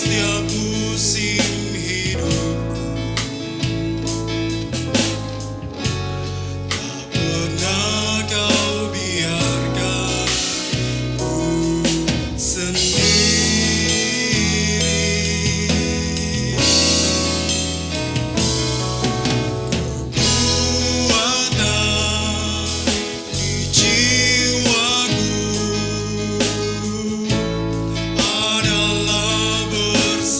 setiap musim hidupku, tak pernah kau biarkan ku sendiri. Kekuatan di jiwaku adalah bersamamu.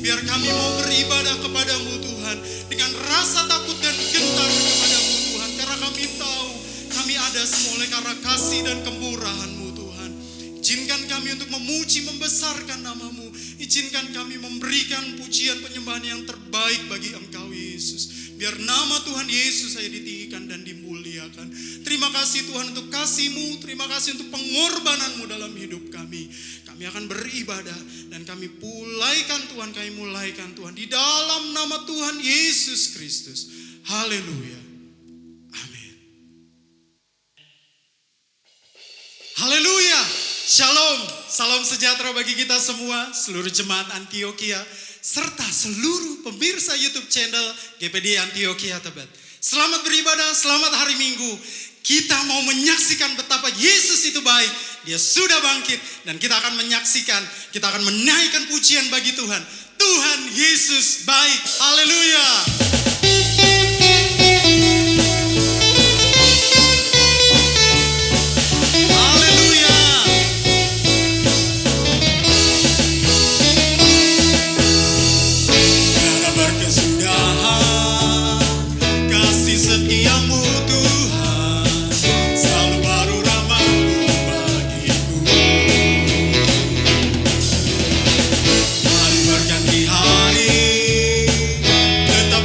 Biar kami mau beribadah kepadamu Tuhan, dengan rasa takut dan gentar kepadamu Tuhan. Karena kami tahu kami ada semua oleh karena kasih dan kemurahan-Mu Tuhan. Izinkan kami untuk memuji, membesarkan nama-Mu. Izinkan kami memberikan pujian penyembahan yang terbaik bagi Engkau Yesus. Biar nama Tuhan Yesus saya ditinggikan dan dimuliakan. Terima kasih Tuhan untuk kasih-Mu. Terima kasih untuk pengorbanan-Mu dalam hidup kami. Kami akan beribadah dan kami mulaikan Tuhan. Kami mulaikan Tuhan di dalam nama Tuhan Yesus Kristus. Haleluya. Amin. Haleluya. Shalom. Salam sejahtera bagi kita semua. Seluruh jemaat Antioquia. Serta seluruh pemirsa YouTube channel GPD Antioquia Tebet. Selamat beribadah, selamat hari Minggu. Kita mau menyaksikan betapa Yesus itu baik. Dia sudah bangkit dan kita akan menyaksikan, kita akan menaikkan pujian bagi Tuhan. Tuhan Yesus baik. Haleluya. Hari tetap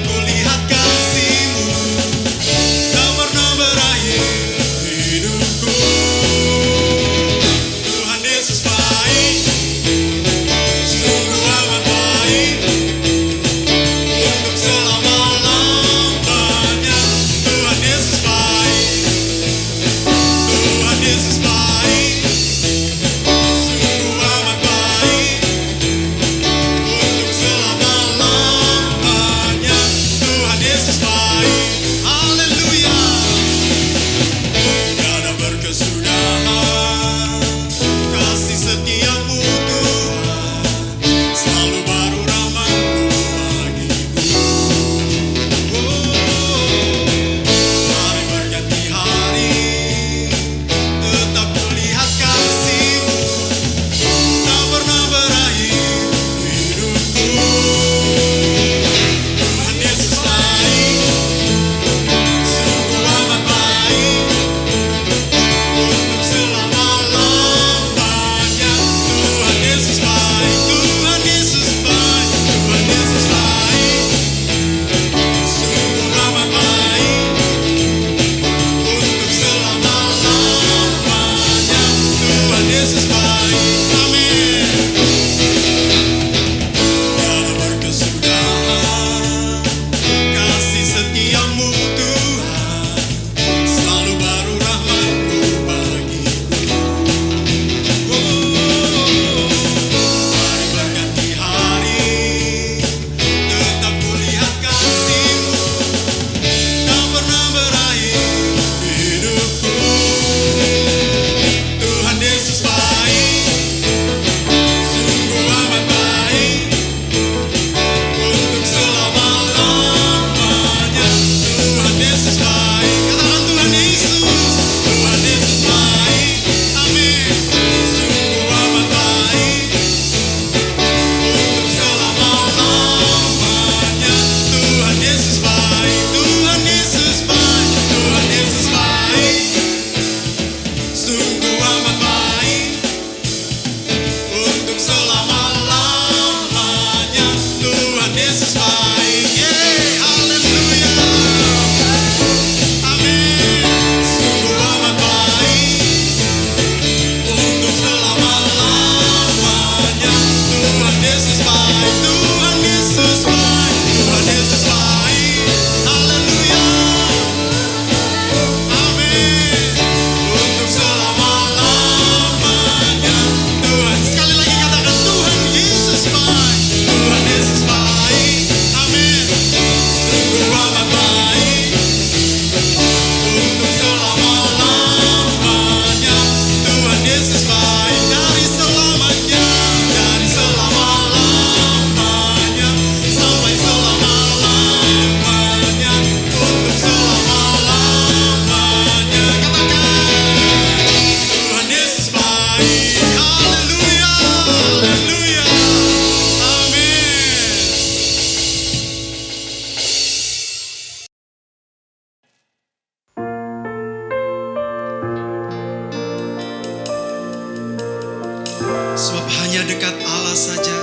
hanya dekat Allah saja,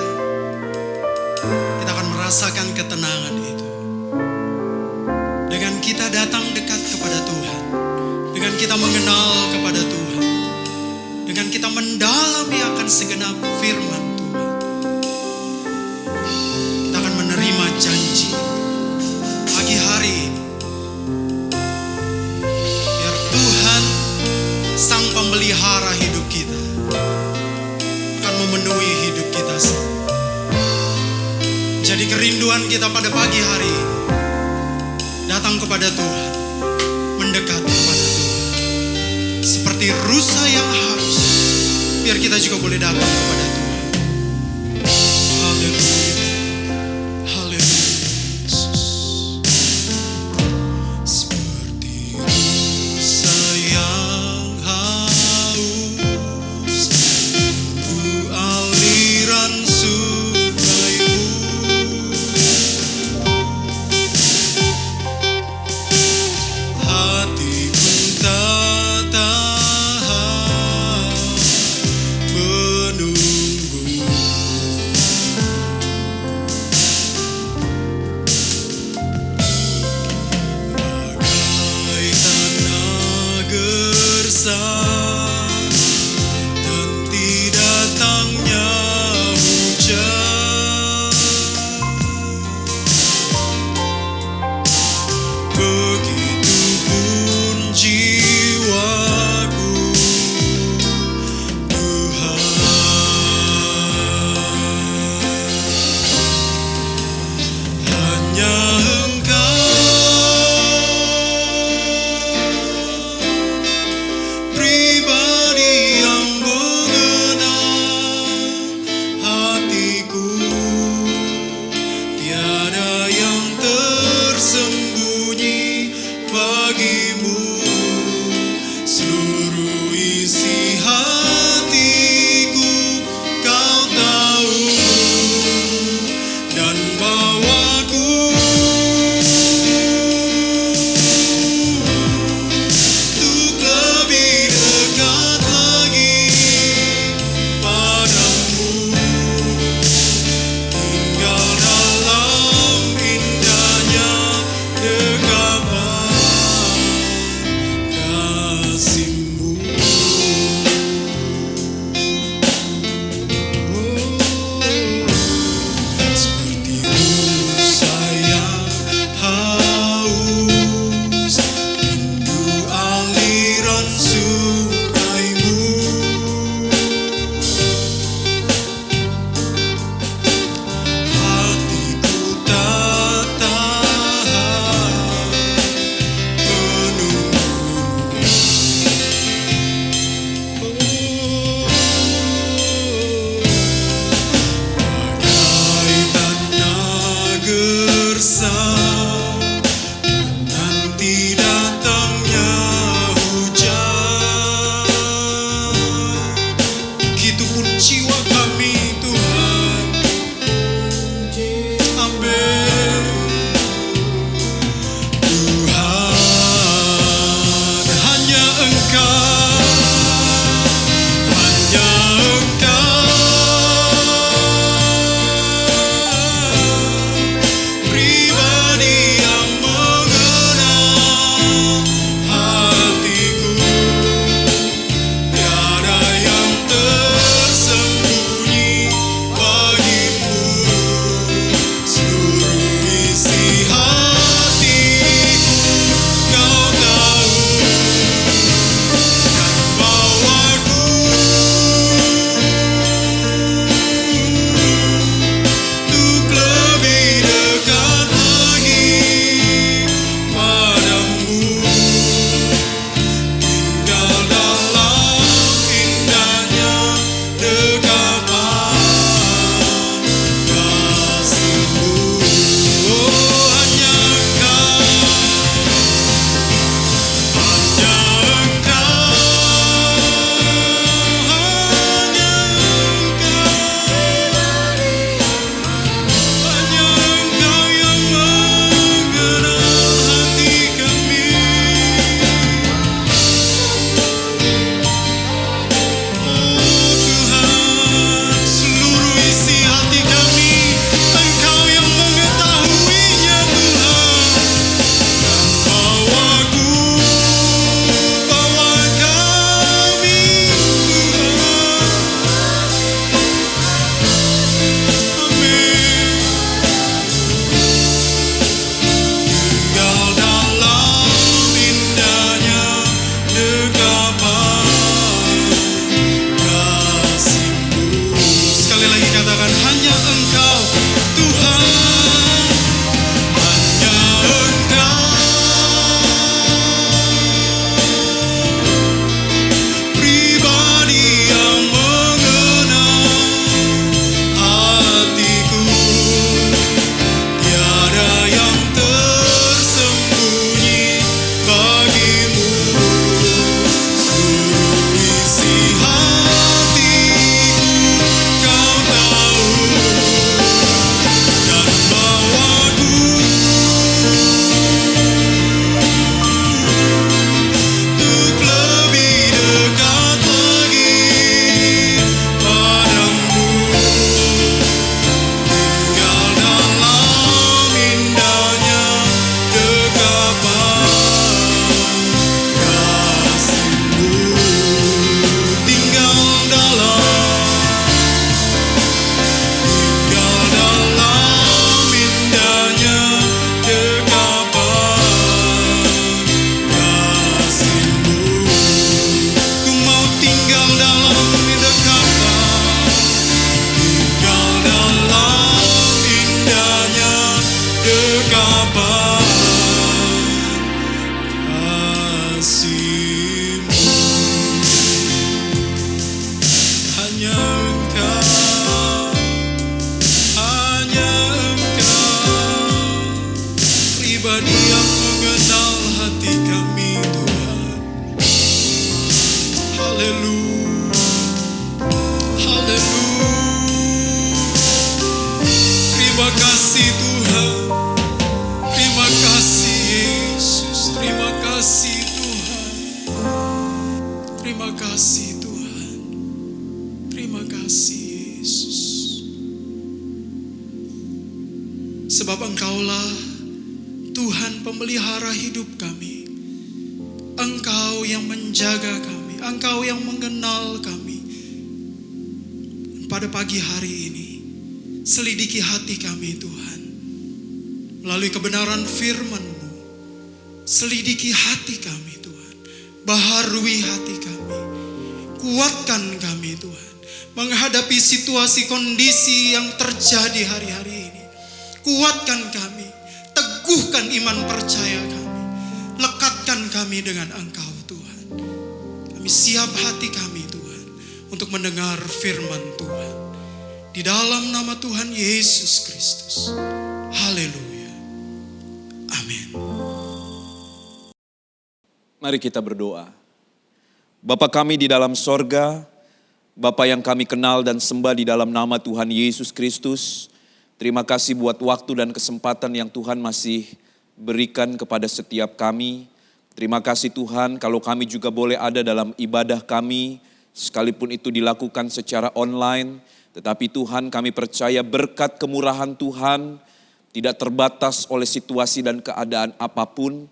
kita akan merasakan ketenangan itu. Dengan kita datang dekat kepada Tuhan, dengan kita mengenal kepada Tuhan, dengan kita mendalami akan segenap firman Tuhan, kita akan menerima janji pagi hari ini. Biar Tuhan, Sang Pemelihara hidup kita, akan memenuhi hidup kita semua. Jadi kerinduan kita pada pagi hari ini, datang kepada Tuhan, mendekat kepada Tuhan. Seperti rusa yang haus, biar kita juga boleh datang kepada Tuhan. Haleluya. Haleluya. Yesus. Seperti rusa yang haus, menunggu aliran sungai-Mu. Hatiku tak tahan menunggu. Bagai tanah gersang nanti datangnya hujan, begitupun jiwaku, Tuhan. Hanya Engkau, pribadi yang mengenal hatiku. Tiada yang tersembunyi bagimu. Seluruh isi hatiku Kau tahu, dan bawaku untuk lebih dekat lagi padamu. Tinggal dalam indahnya dekapan. kasih-Mu. Hanya Engkau, pribadi yang mengenal hati kami Tuhan. Haleluya, haleluya. Terima kasih Tuhan, terima kasih Yesus, terima kasih Tuhan, terima kasih Tuhan, terima kasih Yesus. Sebab Engkaulah Tuhan pemelihara hidup kami. Engkau yang menjaga kami, Engkau yang mengenal kami. Dan pada pagi hari ini, selidiki hati kami Tuhan. Melalui kebenaran firman-Mu, selidiki hati kami Tuhan. Baharui hati kami. Kuatkan kami Tuhan. Menghadapi situasi kondisi yang terjadi hari-hari ini. Kuatkan kami. Teguhkan iman percaya kami. Lekatkan kami dengan Engkau Tuhan. Kami siap hati kami Tuhan untuk mendengar firman Tuhan. Di dalam nama Tuhan Yesus Kristus. Haleluya. Amin. Mari kita berdoa. Bapa kami di dalam sorga, Bapa yang kami kenal dan sembah di dalam nama Tuhan Yesus Kristus. Terima kasih buat waktu dan kesempatan yang Tuhan masih berikan kepada setiap kami. Terima kasih Tuhan kalau kami juga boleh ada dalam ibadah kami, sekalipun itu dilakukan secara online. Tetapi Tuhan, kami percaya berkat kemurahan Tuhan tidak terbatas oleh situasi dan keadaan apapun.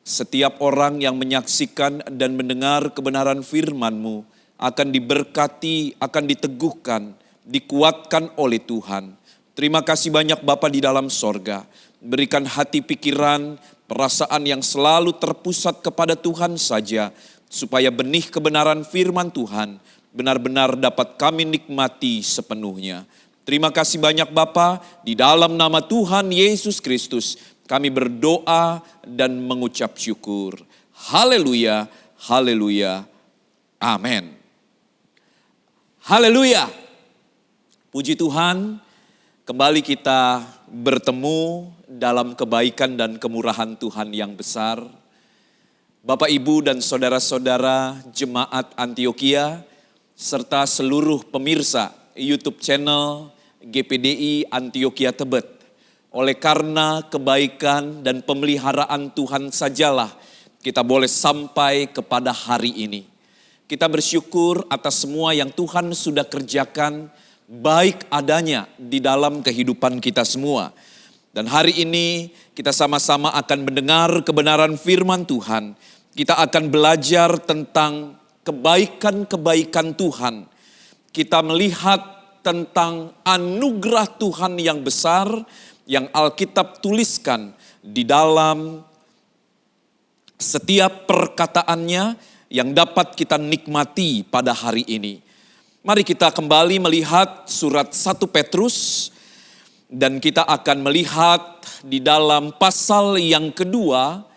Setiap orang yang menyaksikan dan mendengar kebenaran firman-Mu akan diberkati, akan diteguhkan, dikuatkan oleh Tuhan. Terima kasih banyak Bapa di dalam sorga. Berikan hati pikiran, perasaan yang selalu terpusat kepada Tuhan saja. Supaya benih kebenaran firman Tuhan benar-benar dapat kami nikmati sepenuhnya. Terima kasih banyak Bapa, di dalam nama Tuhan Yesus Kristus kami berdoa dan mengucap syukur. Haleluya, haleluya, amin. Haleluya. Puji Tuhan. Kembali kita bertemu dalam kebaikan dan kemurahan Tuhan yang besar. Bapak, Ibu, dan saudara-saudara Jemaat Antioquia, serta seluruh pemirsa YouTube channel GPDI Antioquia Tebet. Oleh karena kebaikan dan pemeliharaan Tuhan sajalah kita boleh sampai kepada hari ini. Kita bersyukur atas semua yang Tuhan sudah kerjakan baik adanya di dalam kehidupan kita semua. Dan hari ini kita sama-sama akan mendengar kebenaran firman Tuhan. Kita akan belajar tentang kebaikan-kebaikan Tuhan. Kita melihat tentang anugerah Tuhan yang besar yang Alkitab tuliskan di dalam setiap perkataannya yang dapat kita nikmati pada hari ini. Mari kita kembali melihat surat 1 Petrus dan kita akan melihat di dalam pasal yang kedua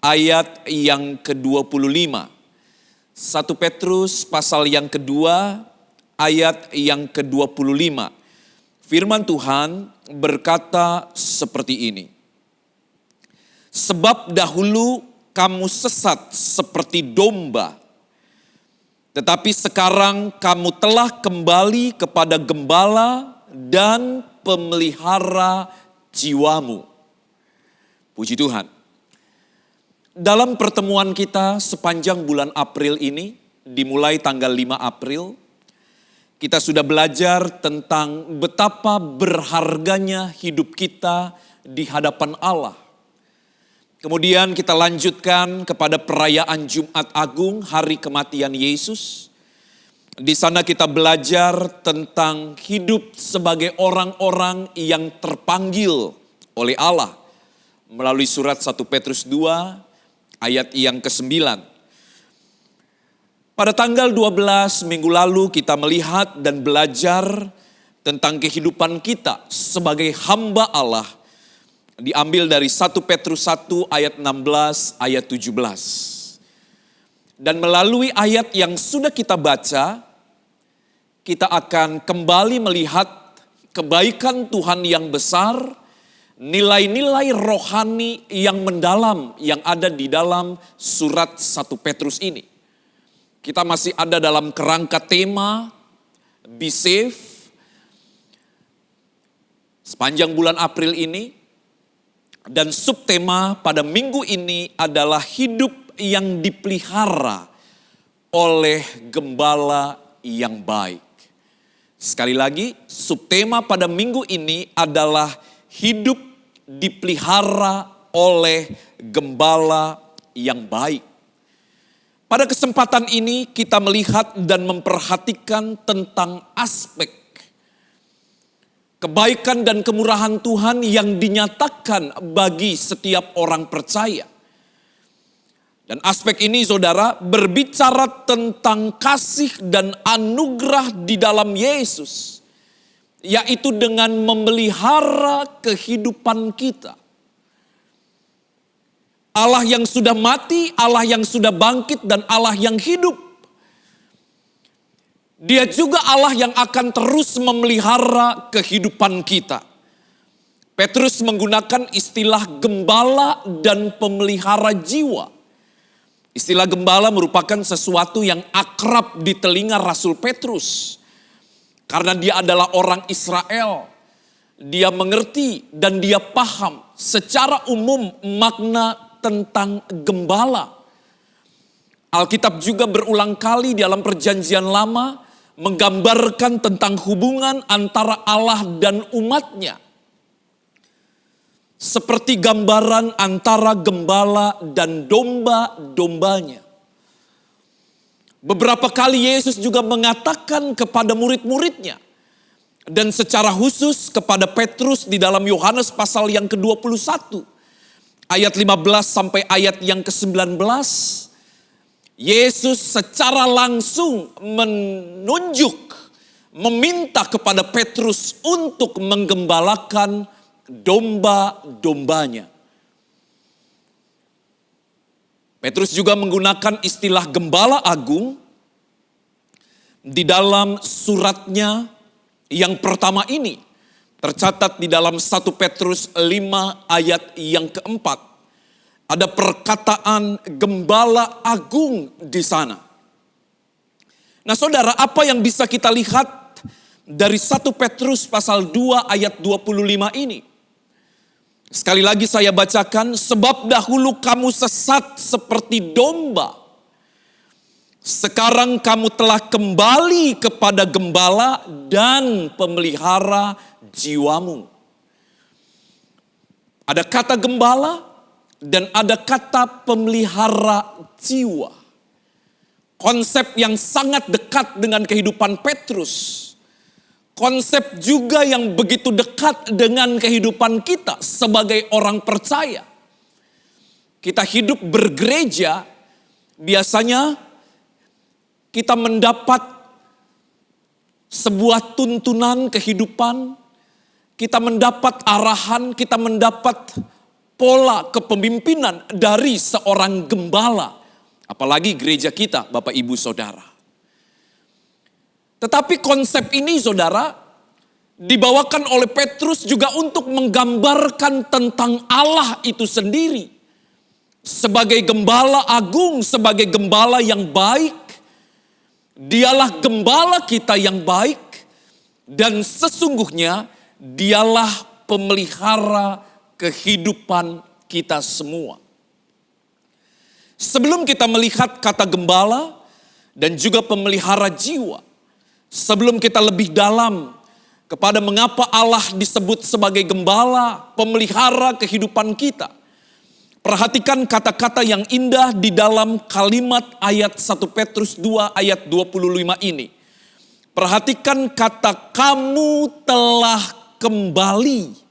ayat yang ke-25. 1 Petrus pasal yang kedua ayat yang ke-25. Firman Tuhan berkata seperti ini. Sebab dahulu kamu sesat seperti domba, tetapi sekarang kamu telah kembali kepada gembala dan pemelihara jiwamu. Puji Tuhan. Dalam pertemuan kita sepanjang bulan April ini, dimulai tanggal 5 April, kita sudah belajar tentang betapa berharganya hidup kita di hadapan Allah. Kemudian kita lanjutkan kepada perayaan Jumat Agung, hari kematian Yesus. Di sana kita belajar tentang hidup sebagai orang-orang yang terpanggil oleh Allah. Melalui surat 1 Petrus 2 ayat yang ke-9. Pada tanggal 12 minggu lalu kita melihat dan belajar tentang kehidupan kita sebagai hamba Allah. Diambil dari 1 Petrus 1 ayat 16 ayat 17. Dan melalui ayat yang sudah kita baca, kita akan kembali melihat kebaikan Tuhan yang besar, nilai-nilai rohani yang mendalam yang ada di dalam surat 1 Petrus ini. Kita masih ada dalam kerangka tema Be Safe sepanjang bulan April ini. Dan subtema pada minggu ini adalah hidup yang dipelihara oleh gembala yang baik. Sekali lagi, subtema pada minggu ini adalah hidup dipelihara oleh gembala yang baik. Pada kesempatan ini kita melihat dan memperhatikan tentang aspek kebaikan dan kemurahan Tuhan yang dinyatakan bagi setiap orang percaya. Dan aspek ini saudara berbicara tentang kasih dan anugerah di dalam Yesus. Yaitu dengan memelihara kehidupan kita. Allah yang sudah mati, Allah yang sudah bangkit dan Allah yang hidup. Dia juga Allah yang akan terus memelihara kehidupan kita. Petrus menggunakan istilah gembala dan pemelihara jiwa. Istilah gembala merupakan sesuatu yang akrab di telinga Rasul Petrus. Karena dia adalah orang Israel. Dia mengerti dan dia paham secara umum makna tentang gembala. Alkitab juga berulang kali dalam Perjanjian Lama menggambarkan tentang hubungan antara Allah dan umatnya. Seperti gambaran antara gembala dan domba-dombanya. Beberapa kali Yesus juga mengatakan kepada murid-muridnya. Dan secara khusus kepada Petrus di dalam Yohanes pasal yang ke-21. Ayat 15 sampai ayat yang ke-19. Yesus secara langsung menunjuk, meminta kepada Petrus untuk menggembalakan domba-dombanya. Petrus juga menggunakan istilah gembala agung di dalam suratnya yang pertama ini. Tercatat di dalam 1 Petrus 5 ayat yang keempat. Ada perkataan gembala agung di sana. Nah saudara, apa yang bisa kita lihat dari 1 Petrus pasal 2 ayat 25 ini? Sekali lagi saya bacakan, sebab dahulu kamu sesat seperti domba. Sekarang kamu telah kembali kepada gembala dan pemelihara jiwamu. Ada kata gembala dan ada kata pemelihara jiwa. Konsep yang sangat dekat dengan kehidupan Petrus. Konsep juga yang begitu dekat dengan kehidupan kita sebagai orang percaya. Kita hidup bergereja, biasanya kita mendapat sebuah tuntunan kehidupan, kita mendapat arahan, kita mendapat pola kepemimpinan dari seorang gembala. Apalagi gereja kita, Bapak Ibu Saudara. Tetapi konsep ini saudara, dibawakan oleh Petrus juga untuk menggambarkan tentang Allah itu sendiri. Sebagai gembala agung, sebagai gembala yang baik. Dialah gembala kita yang baik. Dan sesungguhnya dialah pemelihara kehidupan kita semua. Sebelum kita melihat kata gembala dan juga pemelihara jiwa. Sebelum kita lebih dalam kepada mengapa Allah disebut sebagai gembala, pemelihara kehidupan kita. Perhatikan kata-kata yang indah di dalam kalimat ayat 1 Petrus 2 ayat 25 ini. Perhatikan kata kamu telah kembali.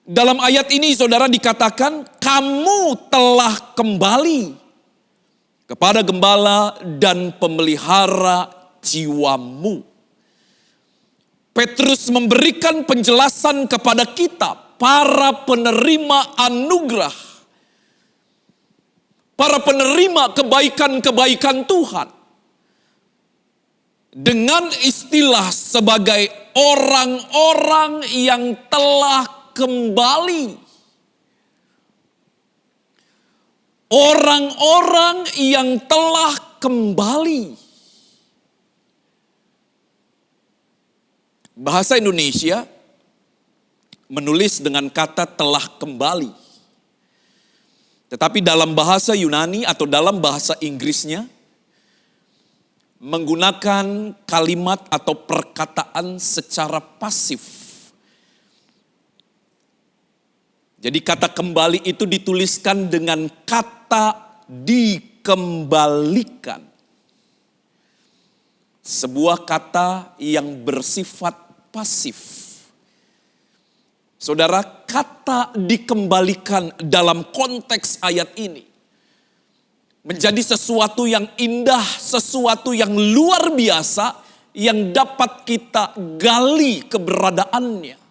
Dalam ayat ini saudara dikatakan kamu telah kembali kepada gembala dan pemelihara jiwamu. Petrus memberikan penjelasan kepada kita, para penerima anugerah. para penerima kebaikan-kebaikan Tuhan dengan istilah sebagai orang-orang yang telah kembali. Orang-orang yang telah kembali. Bahasa Indonesia menulis dengan kata telah kembali. Tetapi dalam bahasa Yunani atau dalam bahasa Inggrisnya menggunakan kalimat atau perkataan secara pasif. Jadi kata kembali itu dituliskan dengan kata dikembalikan. Sebuah kata yang bersifat pasif. Saudara, kata dikembalikan dalam konteks ayat ini menjadi sesuatu yang indah, sesuatu yang luar biasa yang dapat kita gali keberadaannya.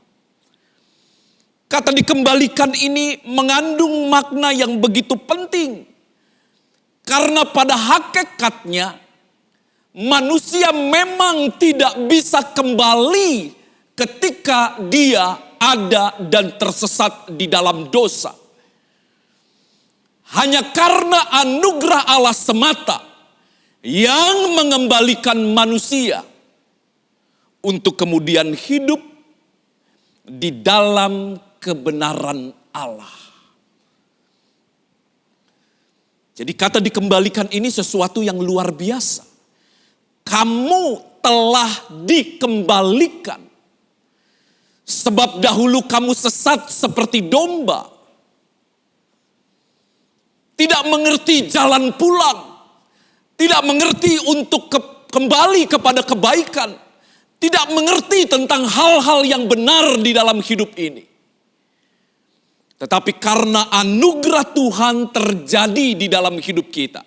Kata dikembalikan ini mengandung makna yang begitu penting. Karena pada hakikatnya manusia memang tidak bisa kembali ketika dia ada dan tersesat di dalam dosa. Hanya karena anugerah Allah semata yang mengembalikan manusia untuk kemudian hidup di dalam kebenaran Allah. Jadi kata dikembalikan ini sesuatu yang luar biasa. Kamu telah dikembalikan. Sebab dahulu kamu sesat seperti domba. Tidak mengerti jalan pulang. Tidak mengerti untuk kembali kepada kebaikan. Tidak mengerti tentang hal-hal yang benar di dalam hidup ini. Tetapi karena anugerah Tuhan terjadi di dalam hidup kita.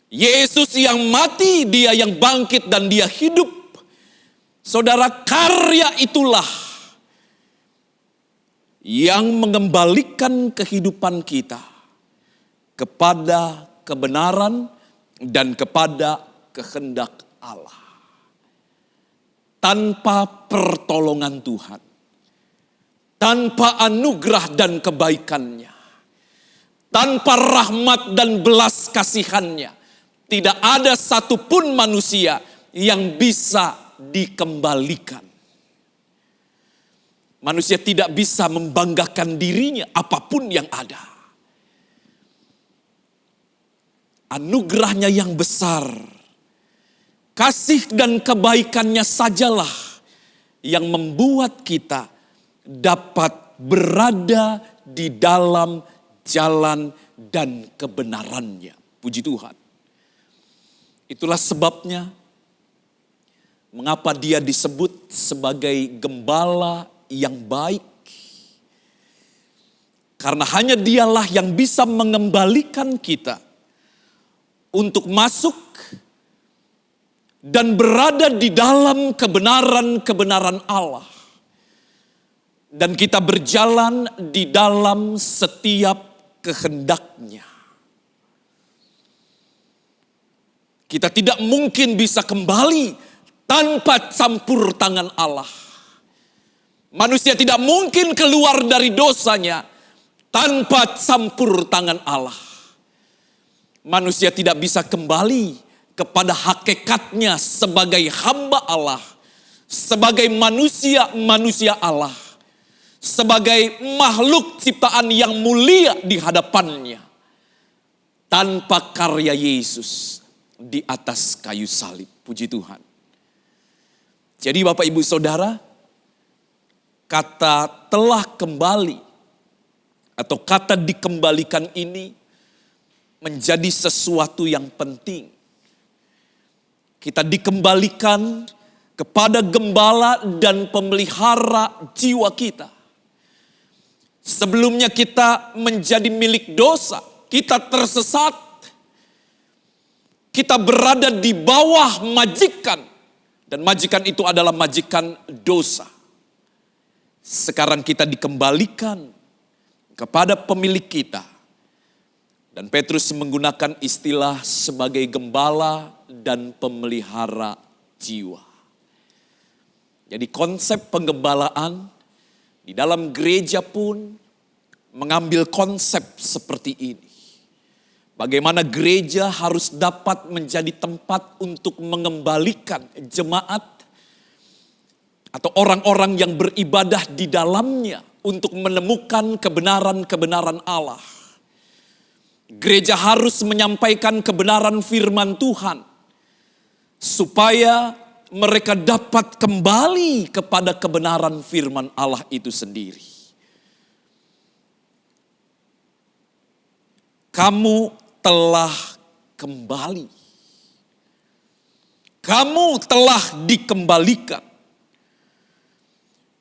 Yesus yang mati, dia yang bangkit dan dia hidup. Saudara, karya itulah yang mengembalikan kehidupan kita kepada kebenaran dan kepada kehendak Allah. Tanpa pertolongan Tuhan, tanpa anugerah dan kebaikannya, tanpa rahmat dan belas kasihannya, tidak ada satupun manusia yang bisa dikembalikan. Manusia tidak bisa membanggakan dirinya apapun yang ada. Anugerahnya yang besar, kasih dan kebaikannya sajalah yang membuat kita dapat berada di dalam jalan dan kebenarannya. Puji Tuhan. Itulah sebabnya mengapa dia disebut sebagai gembala yang baik. Karena hanya dialah yang bisa mengembalikan kita untuk masuk dan berada di dalam kebenaran-kebenaran Allah. Dan kita berjalan di dalam setiap kehendaknya. Kita tidak mungkin bisa kembali tanpa campur tangan Allah. Manusia tidak mungkin keluar dari dosanya tanpa campur tangan Allah. Manusia tidak bisa kembali kepada hakikatnya sebagai hamba Allah. Sebagai manusia Allah. Sebagai makhluk ciptaan yang mulia di hadapannya. Tanpa karya Yesus di atas kayu salib. Puji Tuhan. Jadi Bapak Ibu Saudara, kata telah kembali atau kata dikembalikan ini menjadi sesuatu yang penting. Kita dikembalikan kepada gembala dan pemelihara jiwa kita. Sebelumnya kita menjadi milik dosa, kita tersesat, kita berada di bawah majikan, dan majikan itu adalah majikan dosa. Sekarang kita dikembalikan kepada pemilik kita, Dan Petrus menggunakan istilah sebagai gembala dan pemelihara jiwa. Jadi konsep penggembalaan di dalam gereja pun mengambil konsep seperti ini. Bagaimana gereja harus dapat menjadi tempat untuk mengembalikan jemaat atau orang-orang yang beribadah di dalamnya untuk menemukan kebenaran-kebenaran Allah. Gereja harus menyampaikan kebenaran firman Tuhan supaya mereka dapat kembali kepada kebenaran firman Allah itu sendiri. Kamu telah kembali. Kamu telah dikembalikan.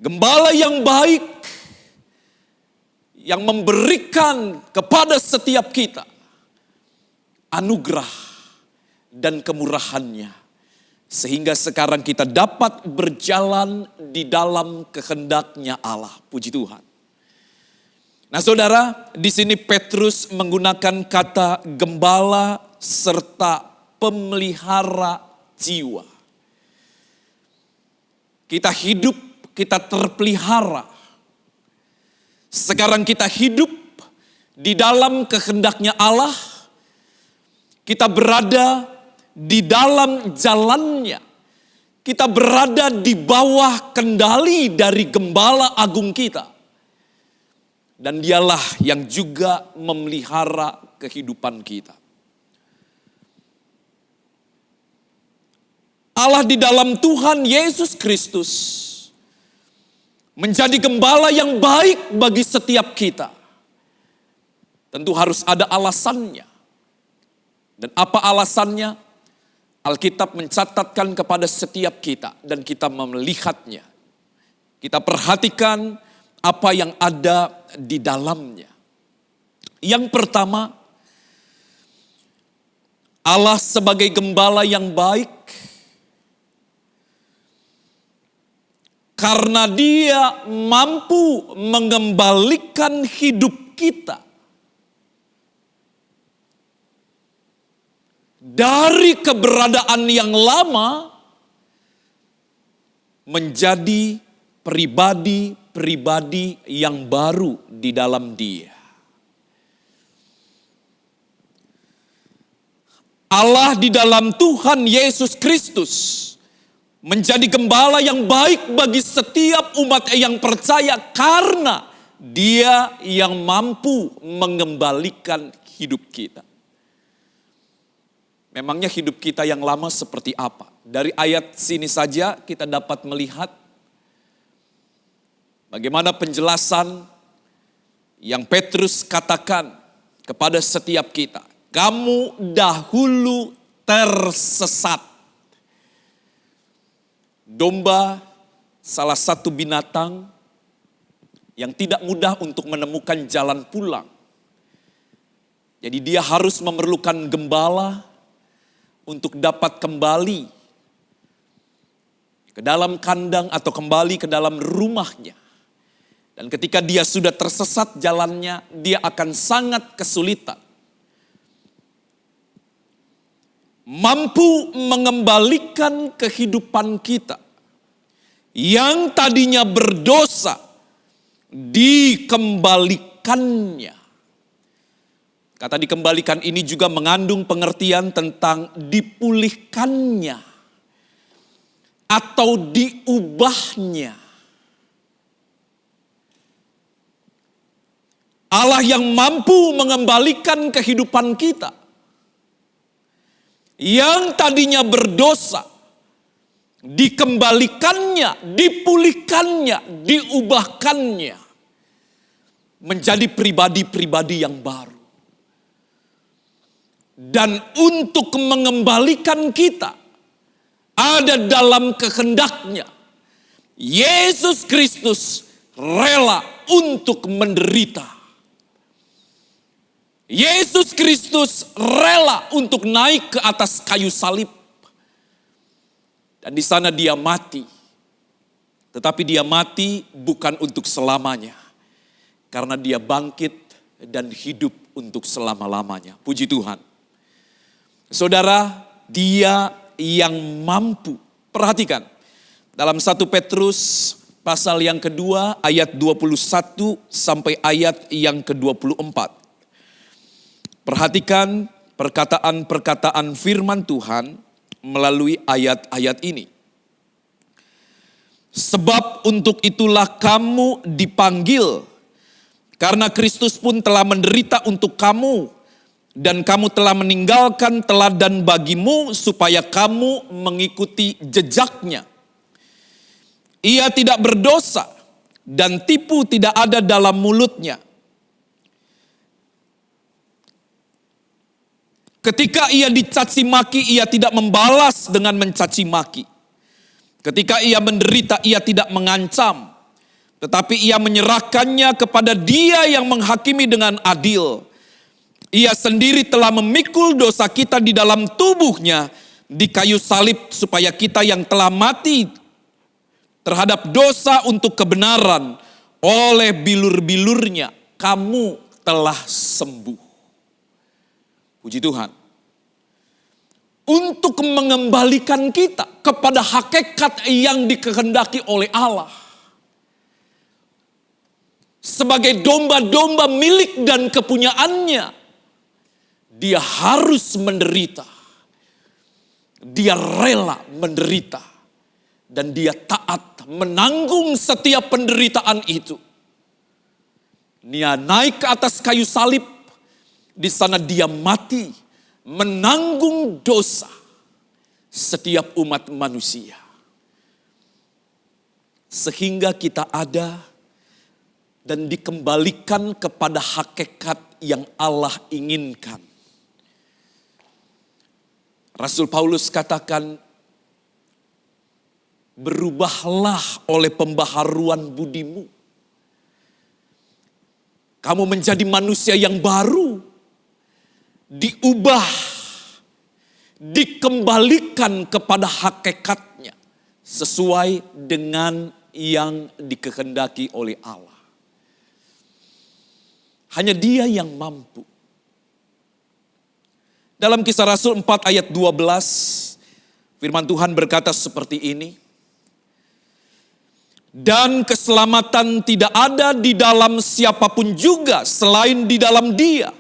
Gembala yang baik yang memberikan kepada setiap kita anugerah dan kemurahannya. Sehingga sekarang kita dapat berjalan di dalam kehendaknya Allah. Puji Tuhan. Nah saudara, di sini Petrus menggunakan kata gembala serta pemelihara jiwa. Kita hidup, kita terpelihara. Sekarang kita hidup di dalam kehendaknya Allah. Kita berada di dalam jalannya. Kita berada di bawah kendali dari gembala agung kita. Dan dialah yang juga memelihara kehidupan kita. Allah di dalam Tuhan Yesus Kristus menjadi gembala yang baik bagi setiap kita. Tentu harus ada alasannya. Dan apa alasannya? Alkitab mencatatkan kepada setiap kita dan kita melihatnya. Kita perhatikan apa yang ada di dalamnya. Yang pertama, Allah sebagai gembala yang baik karena Dia mampu mengembalikan hidup kita dari keberadaan yang lama menjadi pribadi yang baru di dalam Dia. Allah di dalam Tuhan Yesus Kristus menjadi gembala yang baik bagi setiap umat yang percaya karena Dia yang mampu mengembalikan hidup kita. Memangnya hidup kita yang lama seperti apa? Dari ayat sini saja kita dapat melihat bagaimana penjelasan yang Petrus katakan kepada setiap kita. Kamu dahulu tersesat. Domba salah satu binatang yang tidak mudah untuk menemukan jalan pulang. Jadi dia harus memerlukan gembala untuk dapat kembali ke dalam kandang atau kembali ke dalam rumahnya. Dan ketika dia sudah tersesat jalannya, dia akan sangat kesulitan mampu mengembalikan kehidupan kita yang tadinya berdosa, dikembalikannya. Kata dikembalikan ini juga mengandung pengertian tentang dipulihkannya atau diubahnya. Allah yang mampu mengembalikan kehidupan kita yang tadinya berdosa, dikembalikannya, dipulihkannya, diubahkannya menjadi pribadi-pribadi yang baru. Dan untuk mengembalikan kita ada dalam kehendaknya. Yesus Kristus rela untuk menderita. Yesus Kristus rela untuk naik ke atas kayu salib. Dan di sana dia mati. Tetapi dia mati bukan untuk selamanya. Karena dia bangkit dan hidup untuk selama-lamanya. Puji Tuhan. Saudara, Dia yang mampu. Perhatikan, dalam 1 Petrus pasal yang kedua ayat 21 sampai ayat yang ke-24. Perhatikan perkataan-perkataan firman Tuhan melalui ayat-ayat ini. Sebab untuk itulah kamu dipanggil, karena Kristus pun telah menderita untuk kamu, dan kamu telah meninggalkan teladan bagimu supaya kamu mengikuti jejaknya. Ia tidak berdosa dan tipu tidak ada dalam mulutnya. Ketika ia dicaci maki, ia tidak membalas dengan mencaci maki. Ketika ia menderita, ia tidak mengancam. Tetapi ia menyerahkannya kepada Dia yang menghakimi dengan adil. Ia sendiri telah memikul dosa kita di dalam tubuhnya di kayu salib, supaya kita yang telah mati terhadap dosa untuk kebenaran, oleh bilur-bilurnya kamu telah sembuh. Puji Tuhan. Untuk mengembalikan kita kepada hakikat yang dikehendaki oleh Allah. Sebagai domba-domba milik dan kepunyaannya, Dia harus menderita. Dia rela menderita. Dan Dia taat menanggung setiap penderitaan itu. Dia naik ke atas kayu salib. Di sana Dia mati, menanggung dosa setiap umat manusia. Sehingga kita ada dan dikembalikan kepada hakikat yang Allah inginkan. Rasul Paulus katakan, berubahlah oleh pembaharuan budimu. Kamu menjadi manusia yang baru. Diubah, dikembalikan kepada hakikatnya sesuai dengan yang dikehendaki oleh Allah. Hanya Dia yang mampu. Dalam Kisah Rasul 4 ayat 12, firman Tuhan berkata seperti ini. Dan keselamatan tidak ada di dalam siapapun juga selain di dalam Dia.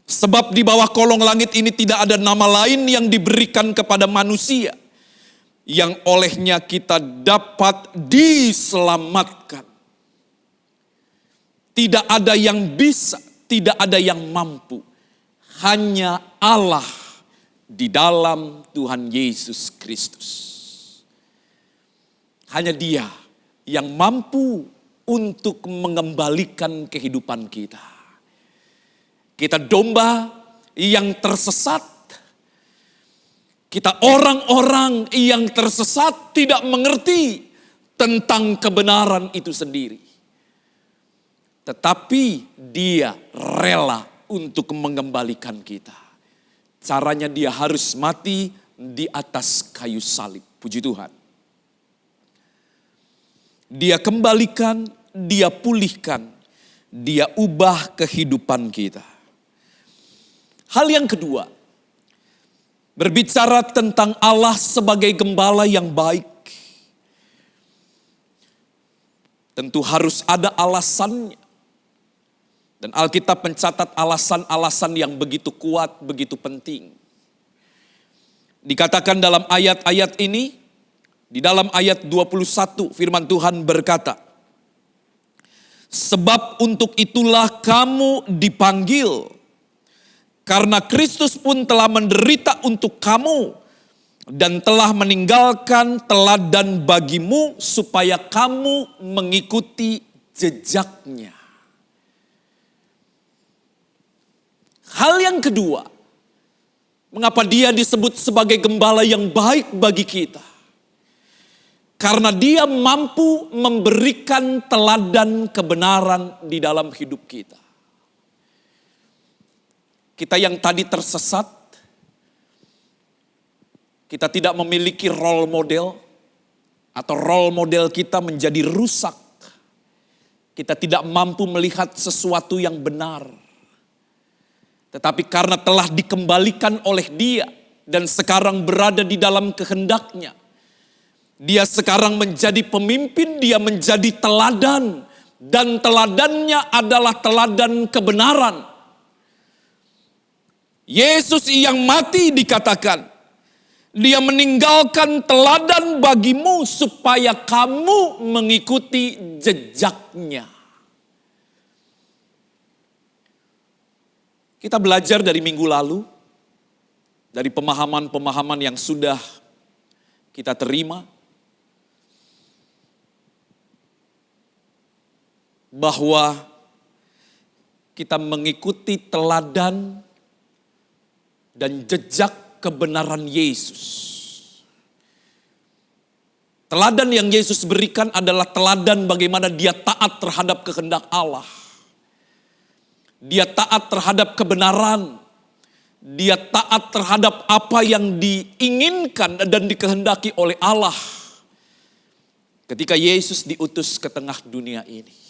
Sebab di bawah kolong langit ini tidak ada nama lain yang diberikan kepada manusia, yang olehnya kita dapat diselamatkan. Tidak ada yang bisa, tidak ada yang mampu. Hanya Allah di dalam Tuhan Yesus Kristus. Hanya Dia yang mampu untuk mengembalikan kehidupan kita. Kita domba yang tersesat. Kita orang-orang yang tersesat tidak mengerti tentang kebenaran itu sendiri. Tetapi Dia rela untuk mengembalikan kita. Caranya Dia harus mati di atas kayu salib. Puji Tuhan. Dia kembalikan, Dia pulihkan, Dia ubah kehidupan kita. Hal yang kedua, berbicara tentang Allah sebagai gembala yang baik. Tentu harus ada alasannya. Dan Alkitab mencatat alasan-alasan yang begitu kuat, begitu penting. Dikatakan dalam ayat-ayat ini, di dalam ayat 21 firman Tuhan berkata, sebab untuk itulah kamu dipanggil, karena Kristus pun telah menderita untuk kamu dan telah meninggalkan teladan bagimu supaya kamu mengikuti jejaknya. Hal yang kedua, mengapa Dia disebut sebagai gembala yang baik bagi kita? Karena Dia mampu memberikan teladan kebenaran di dalam hidup kita. Kita yang tadi tersesat, kita tidak memiliki role model, atau role model kita menjadi rusak. Kita tidak mampu melihat sesuatu yang benar. Tetapi karena telah dikembalikan oleh Dia dan sekarang berada di dalam kehendak-Nya, Dia sekarang menjadi pemimpin, Dia menjadi teladan. Dan teladannya adalah teladan kebenaran. Yesus yang mati dikatakan, Dia meninggalkan teladan bagimu supaya kamu mengikuti jejaknya. Kita belajar dari minggu lalu, dari pemahaman-pemahaman yang sudah kita terima, bahwa kita mengikuti teladan dan jejak kebenaran Yesus. Teladan yang Yesus berikan adalah teladan bagaimana Dia taat terhadap kehendak Allah. Dia taat terhadap kebenaran. Dia taat terhadap apa yang diinginkan dan dikehendaki oleh Allah. Ketika Yesus diutus ke tengah dunia ini.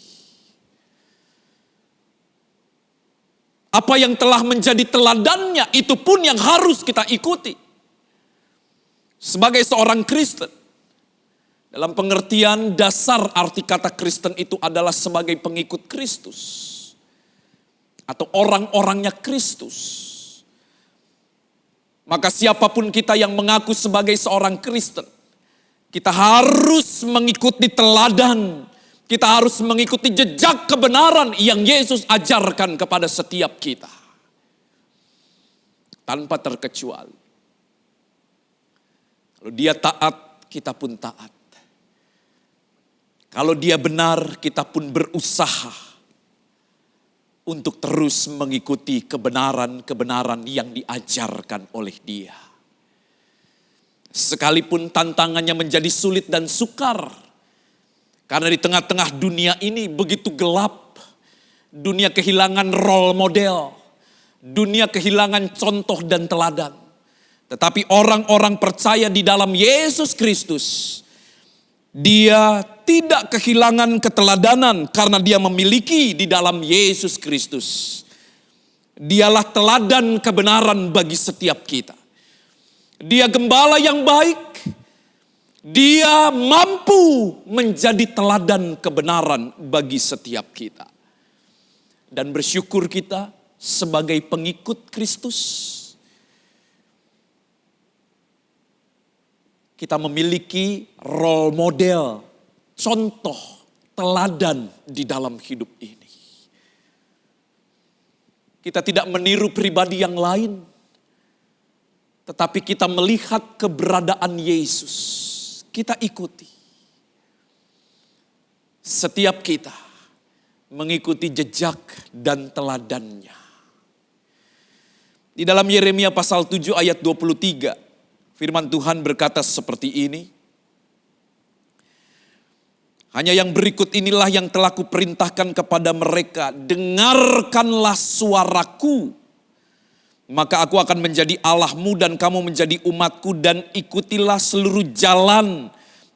Apa yang telah menjadi teladannya itu pun yang harus kita ikuti. Sebagai seorang Kristen. Dalam pengertian dasar arti kata Kristen itu adalah sebagai pengikut Kristus. Atau orang-orangnya Kristus. Maka siapapun kita yang mengaku sebagai seorang Kristen. Kita harus mengikuti teladan. Kita harus mengikuti jejak kebenaran yang Yesus ajarkan kepada setiap kita. Tanpa terkecuali. Kalau Dia taat, kita pun taat. Kalau Dia benar, kita pun berusaha untuk terus mengikuti kebenaran-kebenaran yang diajarkan oleh Dia. Sekalipun tantangannya menjadi sulit dan sukar. Karena di tengah-tengah dunia ini begitu gelap. Dunia kehilangan role model. Dunia kehilangan contoh dan teladan. Tetapi orang-orang percaya di dalam Yesus Kristus. Dia tidak kehilangan keteladanan karena dia memiliki di dalam Yesus Kristus. Dialah teladan kebenaran bagi setiap kita. Dia gembala yang baik. Dia mampu menjadi teladan kebenaran bagi setiap kita. Dan bersyukur kita sebagai pengikut Kristus. Kita memiliki role model, contoh, teladan di dalam hidup ini. Kita tidak meniru pribadi yang lain. Tetapi kita melihat keberadaan Yesus. Kita ikuti. Setiap kita mengikuti jejak dan teladannya. Di dalam Yeremia pasal 7 ayat 23, firman Tuhan berkata seperti ini. Hanya yang berikut inilah yang telah kuperintahkan kepada mereka. Dengarkanlah suaraku. Maka aku akan menjadi Allahmu dan kamu menjadi umatku dan ikutilah seluruh jalan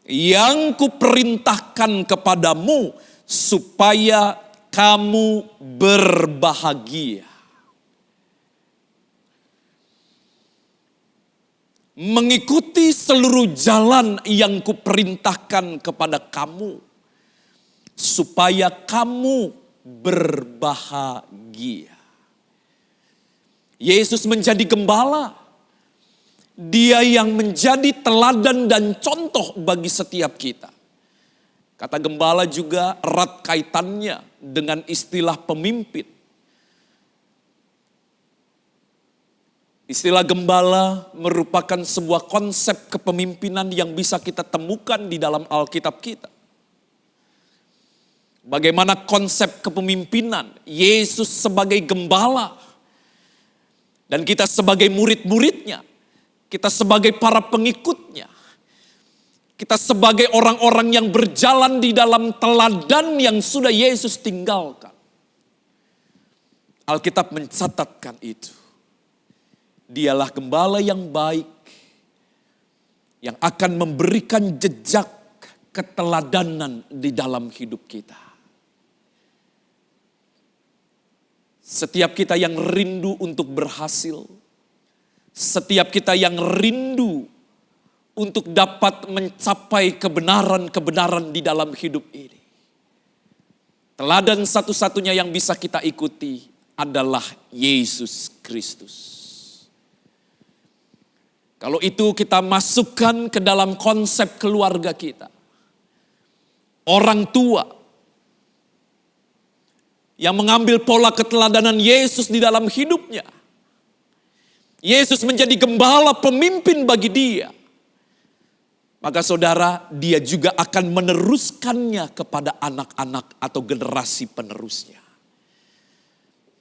yang kuperintahkan kepadamu supaya kamu berbahagia. Mengikuti seluruh jalan yang kuperintahkan kepada kamu supaya kamu berbahagia. Yesus menjadi gembala. Dia yang menjadi teladan dan contoh bagi setiap kita. Kata gembala juga erat kaitannya dengan istilah pemimpin. Istilah gembala merupakan sebuah konsep kepemimpinan yang bisa kita temukan di dalam Alkitab kita. Bagaimana konsep kepemimpinan Yesus sebagai gembala. Dan kita sebagai murid-muridnya, kita sebagai para pengikutnya, kita sebagai orang-orang yang berjalan di dalam teladan yang sudah Yesus tinggalkan. Alkitab mencatatkan itu. Dialah gembala yang baik, yang akan memberikan jejak keteladanan di dalam hidup kita. Setiap kita yang rindu untuk berhasil, setiap kita yang rindu untuk dapat mencapai kebenaran-kebenaran di dalam hidup ini. Teladan satu-satunya yang bisa kita ikuti adalah Yesus Kristus. Kalau itu kita masukkan ke dalam konsep keluarga kita. Orang tua yang mengambil pola keteladanan Yesus di dalam hidupnya. Yesus menjadi gembala pemimpin bagi dia. Maka saudara, dia juga akan meneruskannya kepada anak-anak atau generasi penerusnya.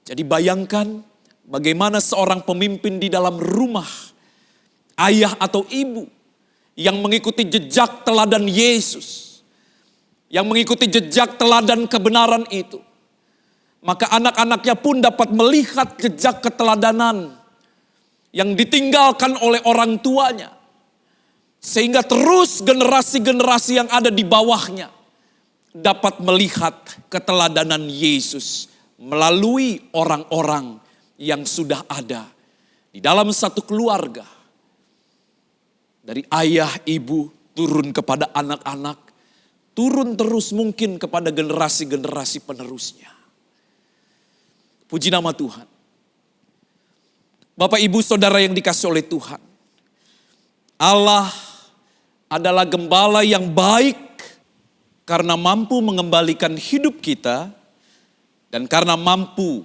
Jadi bayangkan bagaimana seorang pemimpin di dalam rumah, ayah atau ibu yang mengikuti jejak teladan Yesus, yang mengikuti jejak teladan kebenaran itu. Maka anak-anaknya pun dapat melihat jejak keteladanan yang ditinggalkan oleh orang tuanya. Sehingga terus generasi-generasi yang ada di bawahnya dapat melihat keteladanan Yesus melalui orang-orang yang sudah ada di dalam satu keluarga. Dari ayah, ibu, turun kepada anak-anak, turun terus mungkin kepada generasi-generasi penerusnya. Puji nama Tuhan. Bapak, ibu, saudara yang dikasihi oleh Tuhan. Allah adalah gembala yang baik karena mampu mengembalikan hidup kita dan karena mampu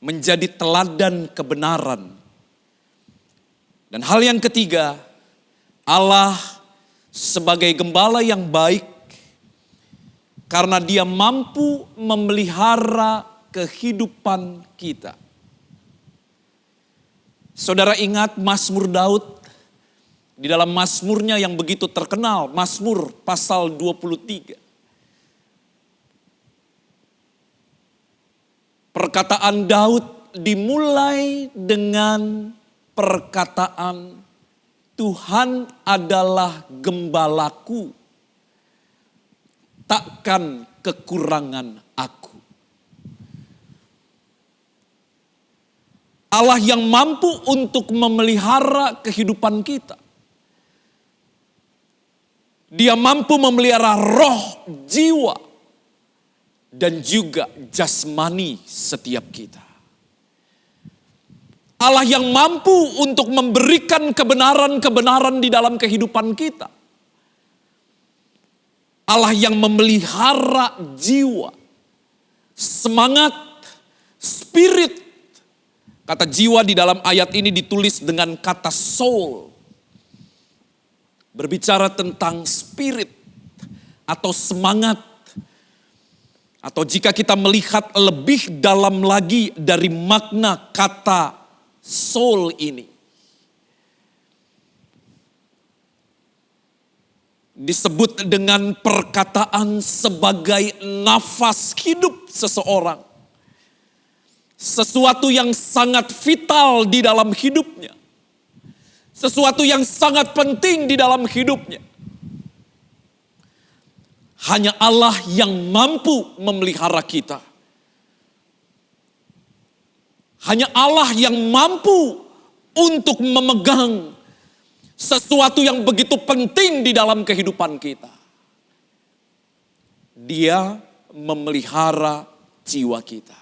menjadi teladan kebenaran. Dan hal yang ketiga, Allah sebagai gembala yang baik karena dia mampu memelihara kehidupan kita. Saudara ingat Mazmur Daud? Di dalam Mazmurnya yang begitu terkenal, Mazmur pasal 23. Perkataan Daud dimulai dengan perkataan Tuhan adalah gembalaku, takkan kekurangan aku. Allah yang mampu untuk memelihara kehidupan kita. Dia mampu memelihara roh, jiwa, dan juga jasmani setiap kita. Allah yang mampu untuk memberikan kebenaran-kebenaran di dalam kehidupan kita. Allah yang memelihara jiwa, semangat, spirit. Kata jiwa di dalam ayat ini ditulis dengan kata soul. Berbicara tentang spirit atau semangat. Atau jika kita melihat lebih dalam lagi dari makna kata soul ini. Disebut dengan perkataan sebagai nafas hidup seseorang. Sesuatu yang sangat vital di dalam hidupnya. Sesuatu yang sangat penting di dalam hidupnya. Hanya Allah yang mampu memelihara kita. Hanya Allah yang mampu untuk memegang sesuatu yang begitu penting di dalam kehidupan kita. Dia memelihara jiwa kita.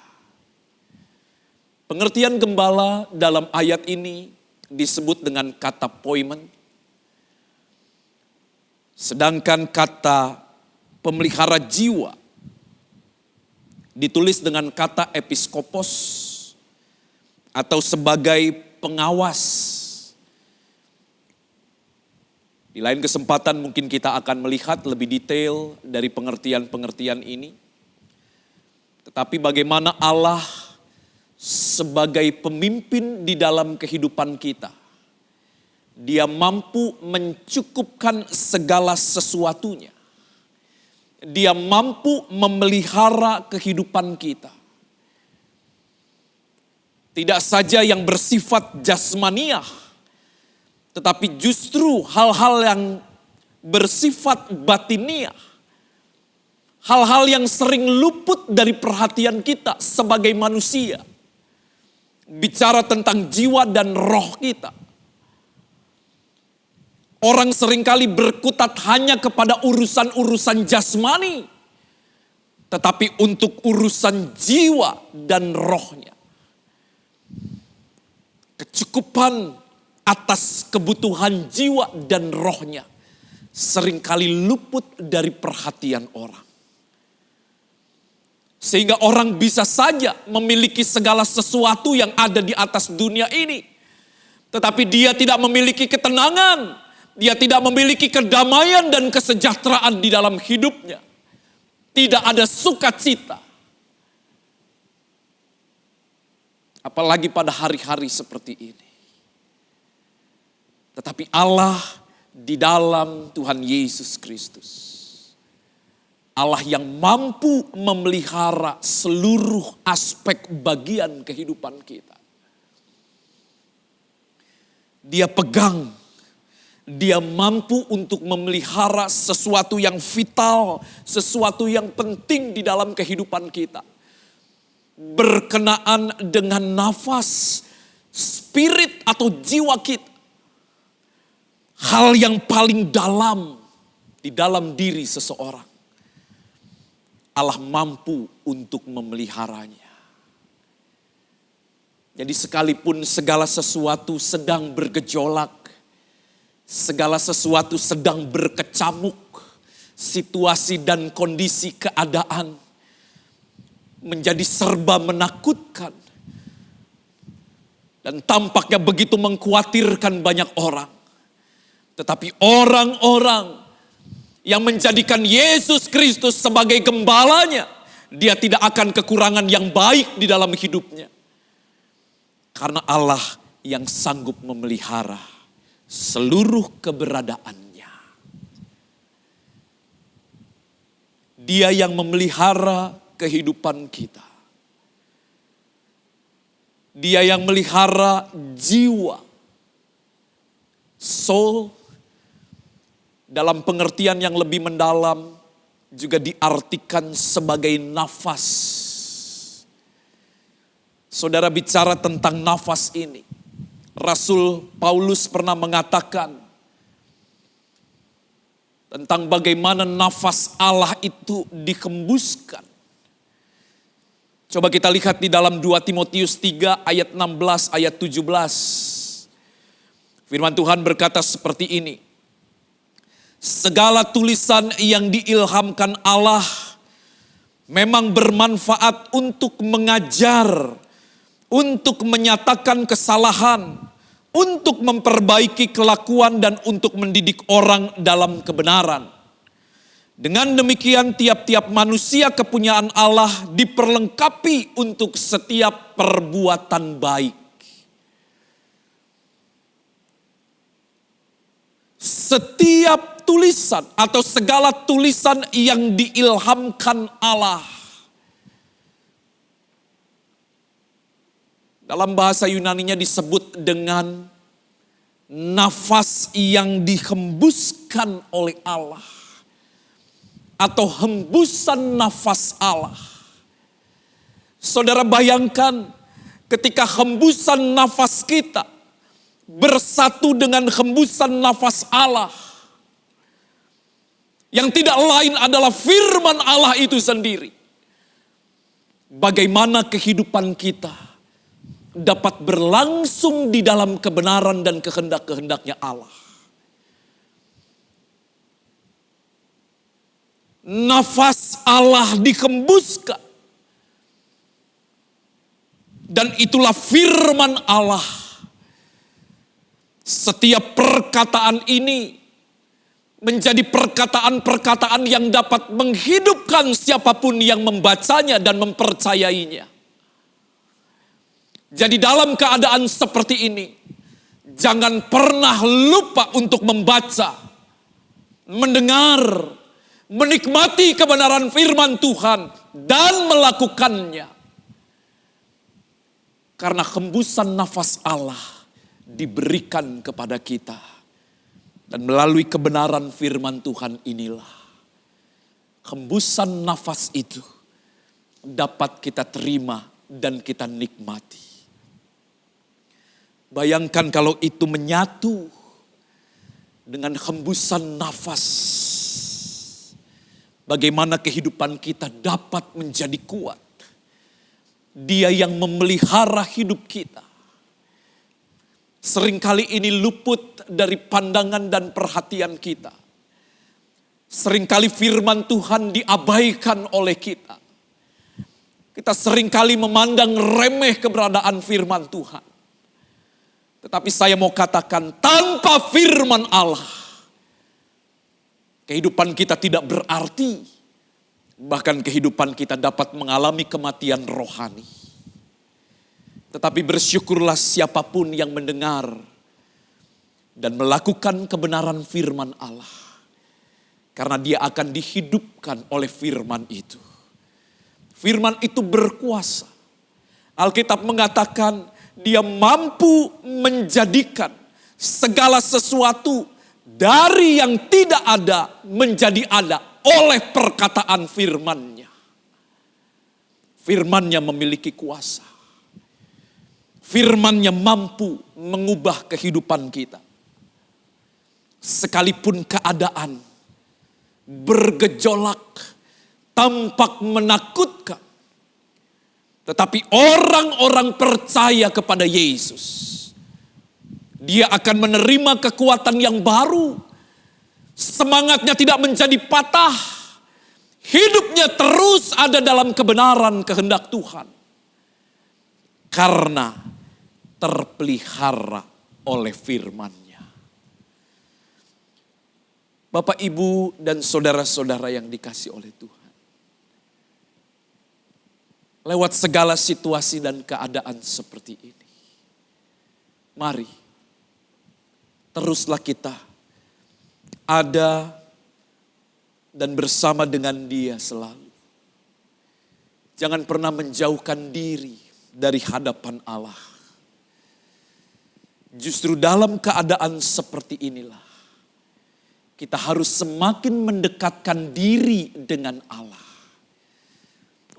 Pengertian gembala dalam ayat ini disebut dengan kata poimen. Sedangkan kata pemelihara jiwa ditulis dengan kata episkopos atau sebagai pengawas. Di lain kesempatan mungkin kita akan melihat lebih detail dari pengertian-pengertian ini. Tetapi bagaimana Allah sebagai pemimpin di dalam kehidupan kita. Dia mampu mencukupkan segala sesuatunya. Dia mampu memelihara kehidupan kita. Tidak saja yang bersifat jasmaniah, tetapi justru hal-hal yang bersifat batiniah. Hal-hal yang sering luput dari perhatian kita sebagai manusia. bicara tentang jiwa dan roh kita. Orang seringkali berkutat hanya kepada urusan-urusan jasmani. Tetapi untuk urusan jiwa dan rohnya, kecukupan atas kebutuhan jiwa dan rohnya seringkali luput dari perhatian orang. Sehingga orang bisa saja memiliki segala sesuatu yang ada di atas dunia ini. Tetapi dia tidak memiliki ketenangan. Dia tidak memiliki kedamaian dan kesejahteraan di dalam hidupnya. Tidak ada sukacita. Apalagi pada hari-hari seperti ini. Tetapi Allah di dalam Tuhan Yesus Kristus, Allah yang mampu memelihara seluruh aspek bagian kehidupan kita. Dia pegang, dia mampu untuk memelihara sesuatu yang vital, sesuatu yang penting di dalam kehidupan kita. Berkenaan dengan nafas, spirit atau jiwa kita. Hal yang paling dalam di dalam diri seseorang. Allah mampu untuk memeliharanya. Jadi sekalipun segala sesuatu sedang bergejolak, segala sesuatu sedang berkecamuk, situasi dan kondisi keadaan menjadi serba menakutkan. Dan tampaknya begitu mengkhawatirkan banyak orang. Tetapi orang-orang yang menjadikan Yesus Kristus sebagai gembalanya, dia tidak akan kekurangan yang baik di dalam hidupnya. Karena Allah yang sanggup memelihara seluruh keberadaannya. Dia yang memelihara kehidupan kita. Dia yang melihara jiwa, soul. Dalam pengertian yang lebih mendalam juga diartikan sebagai nafas. Saudara bicara tentang nafas ini. Rasul Paulus pernah mengatakan tentang bagaimana nafas Allah itu dihembuskan. Coba kita lihat di dalam 2 Timotius 3 ayat 16 ayat 17. Firman Tuhan berkata seperti ini. Segala tulisan yang diilhamkan Allah memang bermanfaat untuk mengajar, untuk menyatakan kesalahan, untuk memperbaiki kelakuan dan untuk mendidik orang dalam kebenaran. Dengan demikian tiap-tiap manusia kepunyaan Allah diperlengkapi untuk setiap perbuatan baik. Setiap tulisan atau segala tulisan yang diilhamkan Allah. Dalam bahasa Yunaninya disebut dengan nafas yang dihembuskan oleh Allah. Atau hembusan nafas Allah. Saudara bayangkan ketika hembusan nafas kita bersatu dengan hembusan nafas Allah. Yang tidak lain adalah firman Allah itu sendiri. Bagaimana kehidupan kita dapat berlangsung di dalam kebenaran dan kehendak-kehendaknya Allah. Nafas Allah dihembuskan. Dan itulah firman Allah. Setiap perkataan ini menjadi perkataan-perkataan yang dapat menghidupkan siapapun yang membacanya dan mempercayainya. Jadi dalam keadaan seperti ini, jangan pernah lupa untuk membaca, mendengar, menikmati kebenaran firman Tuhan dan melakukannya. Karena hembusan nafas Allah diberikan kepada kita. Dan melalui kebenaran firman Tuhan inilah hembusan nafas itu dapat kita terima dan kita nikmati. Bayangkan kalau itu menyatu dengan hembusan nafas. Bagaimana kehidupan kita dapat menjadi kuat. Dia yang memelihara hidup kita. Seringkali ini luput dari pandangan dan perhatian kita. Seringkali firman Tuhan diabaikan oleh kita. Kita seringkali memandang remeh keberadaan firman Tuhan. Tetapi saya mau katakan, tanpa firman Allah, kehidupan kita tidak berarti. Bahkan kehidupan kita dapat mengalami kematian rohani. Tetapi bersyukurlah siapapun yang mendengar dan melakukan kebenaran firman Allah. Karena dia akan dihidupkan oleh firman itu. Firman itu berkuasa. Alkitab mengatakan dia mampu menjadikan segala sesuatu dari yang tidak ada menjadi ada oleh perkataan firman-Nya. Firman-Nya memiliki kuasa. Firman-Nya mampu mengubah kehidupan kita. Sekalipun keadaan bergejolak, tampak menakutkan. Tetapi orang-orang percaya kepada Yesus, dia akan menerima kekuatan yang baru. Semangatnya tidak menjadi patah. Hidupnya terus ada dalam kebenaran kehendak Tuhan. Karena terpelihara oleh firman-Nya. Bapak, Ibu, dan saudara-saudara yang dikasihi oleh Tuhan. Lewat segala situasi dan keadaan seperti ini. Mari, teruslah kita ada dan bersama dengan Dia selalu. Jangan pernah menjauhkan diri dari hadapan Allah. Justru dalam keadaan seperti inilah, kita harus semakin mendekatkan diri dengan Allah.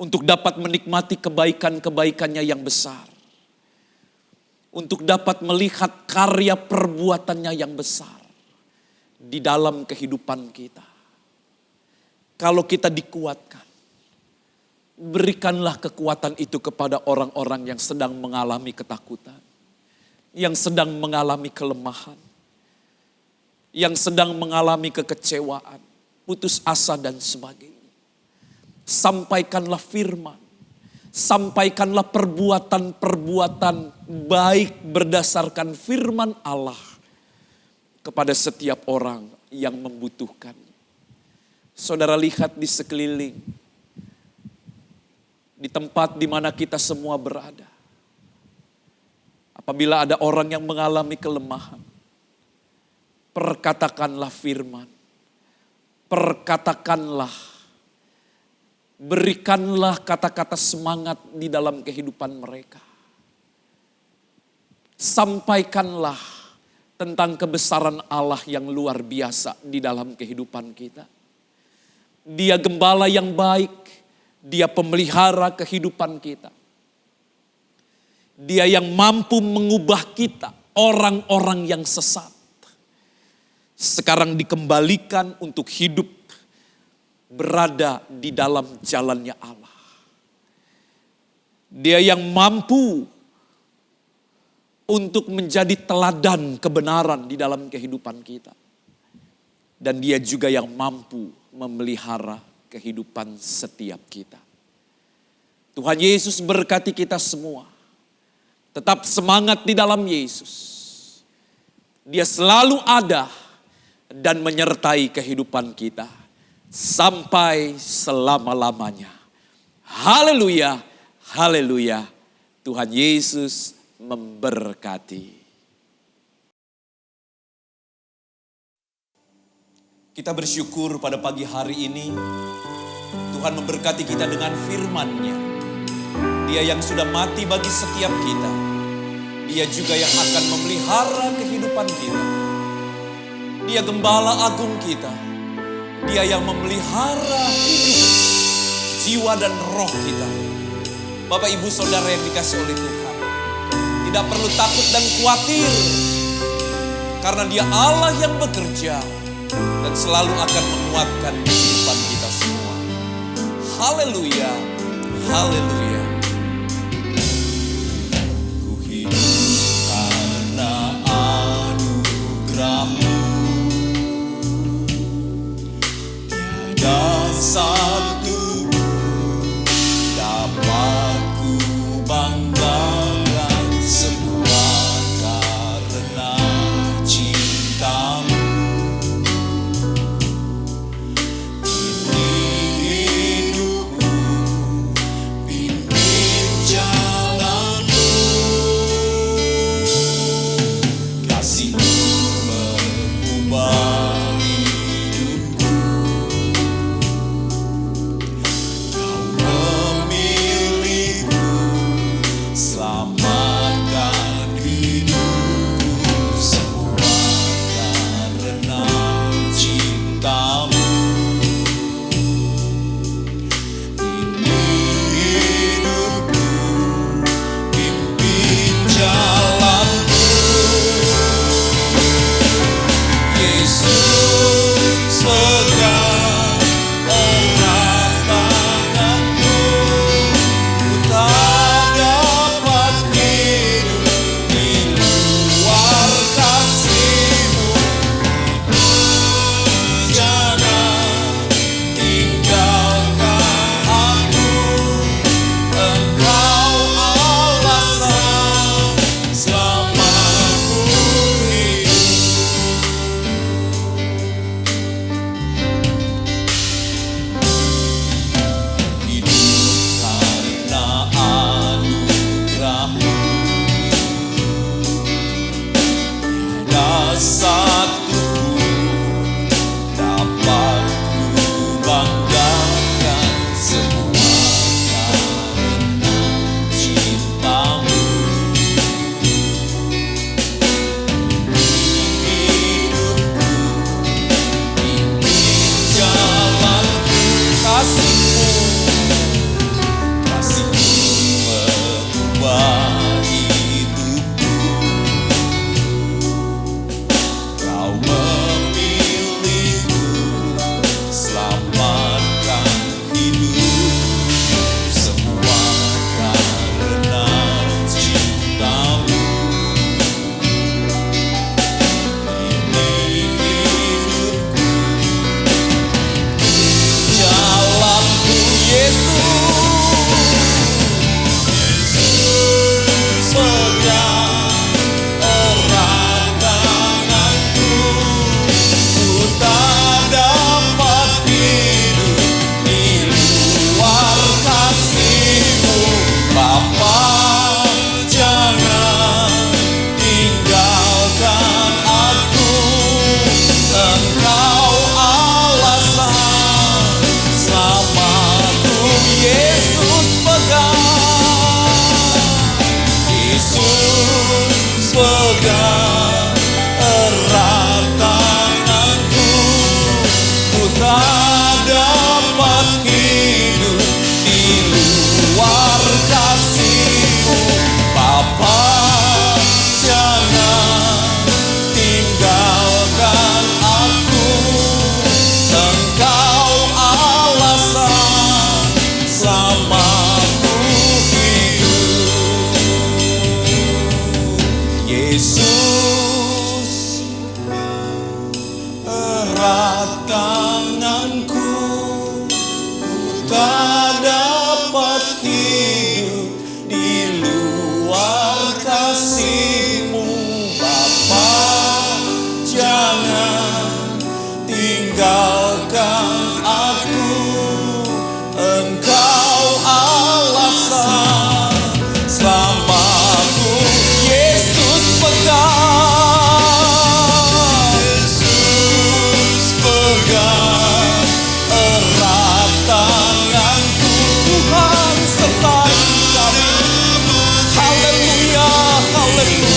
Untuk dapat menikmati kebaikan-kebaikannya yang besar. Untuk dapat melihat karya perbuatannya yang besar. Di dalam kehidupan kita. Kalau kita dikuatkan. Berikanlah kekuatan itu kepada orang-orang yang sedang mengalami ketakutan. Yang sedang mengalami kelemahan. Yang sedang mengalami kekecewaan, putus asa dan sebagainya. Sampaikanlah firman, sampaikanlah perbuatan-perbuatan baik berdasarkan firman Allah kepada setiap orang yang membutuhkan. Saudara lihat di sekeliling, di tempat di mana kita semua berada. Apabila ada orang yang mengalami kelemahan, perkatakanlah firman. Perkatakanlah. Berikanlah kata-kata semangat di dalam kehidupan mereka. Sampaikanlah tentang kebesaran Allah yang luar biasa di dalam kehidupan kita. Dia gembala yang baik. Dia pemelihara kehidupan kita. Dia yang mampu mengubah kita, orang-orang yang sesat. Sekarang dikembalikan untuk hidup berada di dalam jalannya Allah. Dia yang mampu untuk menjadi teladan kebenaran di dalam kehidupan kita. Dan dia juga yang mampu memelihara kehidupan setiap kita. Tuhan Yesus berkati kita semua. Tetap semangat di dalam Yesus. Dia selalu ada dan menyertai kehidupan kita sampai selama-lamanya. Haleluya, haleluya. Tuhan Yesus memberkati. Kita bersyukur pada pagi hari ini Tuhan memberkati kita dengan firman-Nya. Dia yang sudah mati bagi setiap kita. Dia juga yang akan memelihara kehidupan kita. Dia gembala agung kita. Dia yang memelihara hidup, jiwa dan roh kita. Bapak, Ibu, Saudara yang dikasihi oleh Tuhan. Di Tidak perlu takut dan khawatir. Karena Dia Allah yang bekerja dan selalu akan menguatkan kehidupan kita semua. Haleluya, haleluya. Ku hidup karena anugerah-Mu. Tiada satu dapat ku banggakan, semua karena cinta-Mu. Ini hidupku, pimpin jalan-Mu. Kasih-Mu mengubah hidupku. Kau memilihku, selamatkan hidupku, semua karena cinta-Mu. Ini hidupku, pimpin jalan-Mu. Yesus, pegang erat tangan-Mu. Ku tak dapat hidup di luar kasih-Mu. Jangan tinggalkan aku, Engkau alasan selama ku hidup. Hidup karena anugerah-Mu. Tiada satu dapat ku banggakan, semua karena cinta-Mu. Hidupku, pimpin jalan-Ku. Kasih-Mu, kasih-Mu mengubah hidupku. Kau memilihku, selamatkan hidupku, semua karena cinta-Mu. Ini hidupku, jalanku, Yesus, pegang erat tanganku. Ku tak dapat hidup di luar kasih-Mu. Bapa, jangan tinggalkan aku, Engkau alasan selamatku. Yesus, pegang, Yesus, pegang erat tanganku. Ku tak dapat hidup di luar kasih-Mu. Bapa, jangan tinggalkan aku, Engkau alasan selama ku hidup. Yesus, erat tanganku. Ku tak dapat hidup di luar kasih-Mu. Bapa, jangan tinggalkan aku, Engkau alasan selamaku. Yesus, pegang, Yesus, pegang erat tanganku. Tuhan sertai kami. Haleluya, haleluya.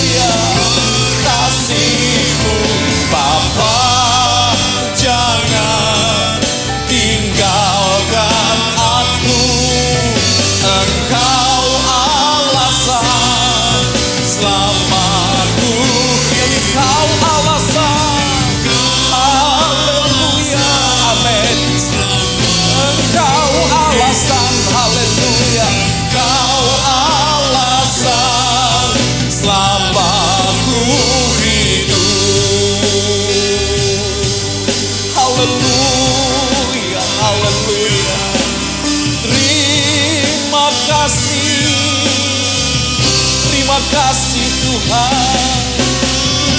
itu. Haleluya, haleluya. Terima kasih Tuhan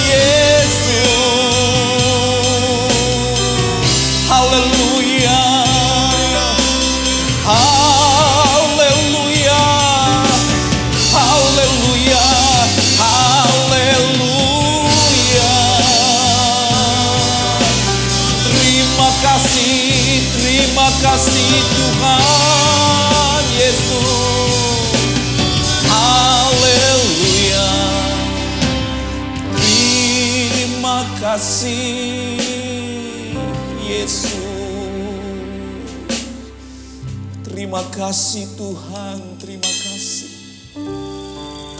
Yesus. Haleluya, haleluya, haleluya, haleluya. Terima kasih Tuhan Yesus. Haleluya. Terima kasih Yesus. Terima kasih Tuhan, terima kasih.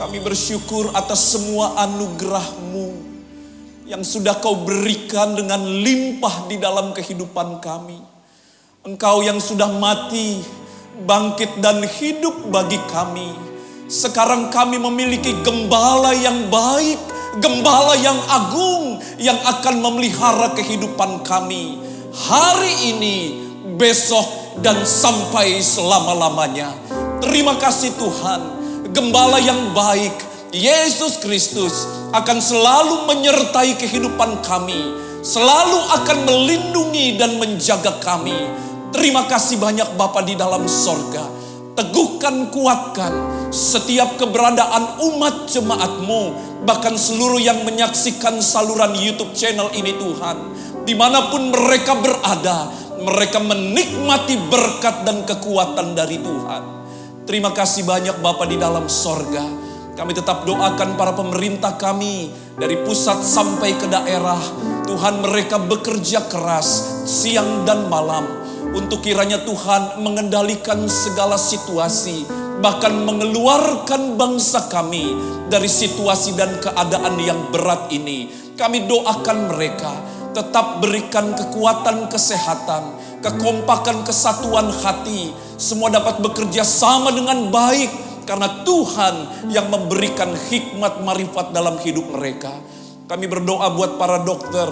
Kami bersyukur atas semua anugerah-Mu yang sudah Kau berikan dengan limpah di dalam kehidupan kami. Engkau yang sudah mati, bangkit dan hidup bagi kami. Sekarang kami memiliki gembala yang baik, gembala yang agung yang akan memelihara kehidupan kami hari ini, besok, dan sampai selama-lamanya. Terima kasih Tuhan, gembala yang baik, Yesus Kristus akan selalu menyertai kehidupan kami, selalu akan melindungi dan menjaga kami. Terima kasih banyak Bapa di dalam sorga. Teguhkan, kuatkan setiap keberadaan umat jemaat-Mu, bahkan seluruh yang menyaksikan saluran YouTube channel ini Tuhan. Dimanapun mereka berada, mereka menikmati berkat dan kekuatan dari Tuhan. Terima kasih banyak Bapa di dalam sorga. Kami tetap doakan para pemerintah kami dari pusat sampai ke daerah. Tuhan, mereka bekerja keras siang dan malam untuk kiranya Tuhan mengendalikan segala situasi, bahkan mengeluarkan bangsa kami dari situasi dan keadaan yang berat ini. Kami doakan mereka tetap berikan kekuatan kesehatan, kekompakan kesatuan hati, semua dapat bekerja sama dengan baik karena Tuhan yang memberikan hikmat marifat dalam hidup mereka. Kami berdoa buat para dokter,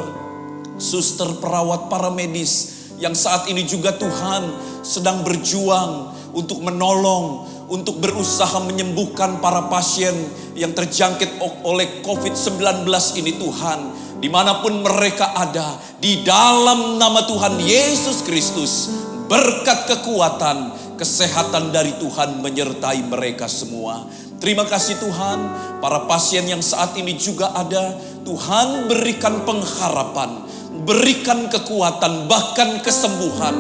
suster, perawat, para medis yang saat ini juga Tuhan sedang berjuang untuk menolong, untuk berusaha menyembuhkan para pasien yang terjangkit oleh COVID-19 ini Tuhan. Dimanapun mereka ada, di dalam nama Tuhan Yesus Kristus, berkat kekuatan, kesehatan dari Tuhan menyertai mereka semua. Terima kasih Tuhan, para pasien yang saat ini juga ada, Tuhan berikan pengharapan, berikan kekuatan, bahkan kesembuhan.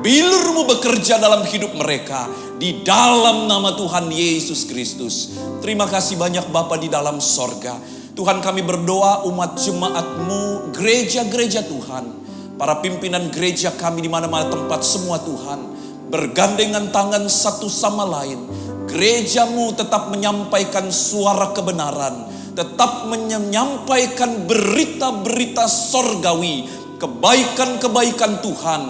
Bilur-Mu bekerja dalam hidup mereka, di dalam nama Tuhan Yesus Kristus. Terima kasih banyak Bapa di dalam sorga. Tuhan, kami berdoa umat jemaat-Mu, gereja-gereja Tuhan, para pimpinan gereja kami di mana-mana tempat semua Tuhan, bergandengan tangan satu sama lain. Gereja-Mu tetap menyampaikan suara kebenaran, tetap menyampaikan berita-berita sorgawi, kebaikan-kebaikan Tuhan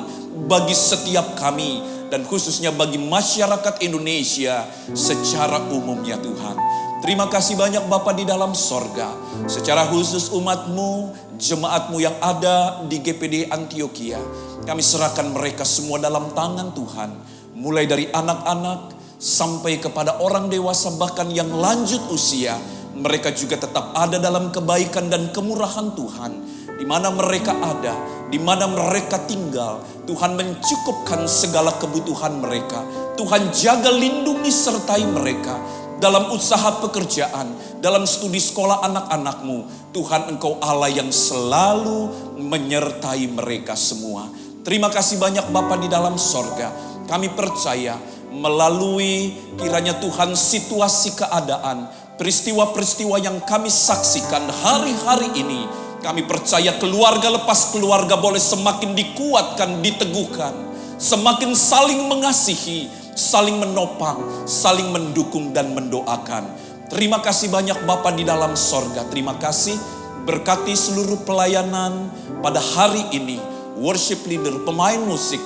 bagi setiap kami, dan khususnya bagi masyarakat Indonesia secara umumnya Tuhan. Terima kasih banyak Bapa di dalam sorga. Secara khusus umat-Mu, jemaat-Mu yang ada di GPD Antioquia, kami serahkan mereka semua dalam tangan Tuhan. Mulai dari anak-anak sampai kepada orang dewasa bahkan yang lanjut usia, mereka juga tetap ada dalam kebaikan dan kemurahan Tuhan. Di mana mereka ada, di mana mereka tinggal, Tuhan mencukupkan segala kebutuhan mereka. Tuhan jaga, lindungi, sertai mereka dalam usaha pekerjaan, dalam studi sekolah anak-anak-Mu. Tuhan, Engkau Allah yang selalu menyertai mereka semua. Terima kasih banyak Bapa di dalam sorga. Kami percaya melalui kiranya Tuhan situasi keadaan, peristiwa-peristiwa yang kami saksikan hari-hari ini, kami percaya keluarga lepas keluarga boleh semakin dikuatkan, diteguhkan, semakin saling mengasihi, saling menopang, saling mendukung dan mendoakan. Terima kasih banyak Bapa di dalam sorga. Terima kasih, berkati seluruh pelayanan pada hari ini. Worship leader, pemain musik,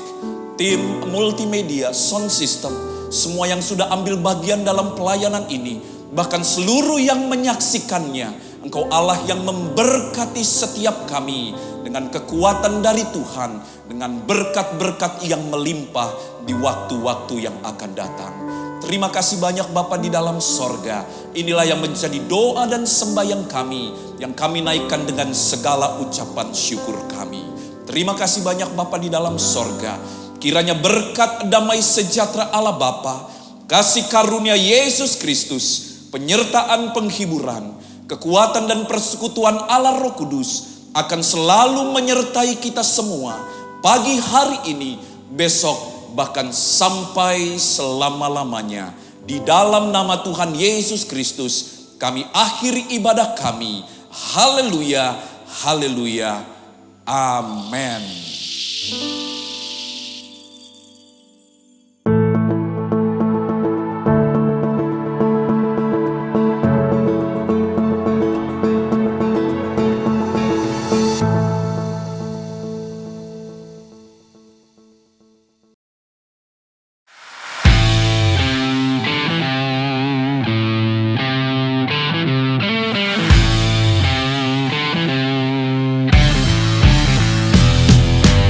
tim multimedia, sound system, semua yang sudah ambil bagian dalam pelayanan ini, bahkan seluruh yang menyaksikannya Engkau Allah yang memberkati setiap kami dengan kekuatan dari Tuhan, dengan berkat-berkat yang melimpah di waktu-waktu yang akan datang. Terima kasih banyak Bapa di dalam sorga. Inilah yang menjadi doa dan sembahyang kami, yang kami naikkan dengan segala ucapan syukur kami. Terima kasih banyak Bapa di dalam sorga. Kiranya berkat damai sejahtera Allah Bapa, kasih karunia Yesus Kristus, penyertaan penghiburan, kekuatan dan persekutuan Allah Roh Kudus akan selalu menyertai kita semua pagi hari ini, besok, bahkan sampai selama-lamanya. Di dalam nama Tuhan Yesus Kristus kami akhiri ibadah kami. Haleluya, haleluya, amin.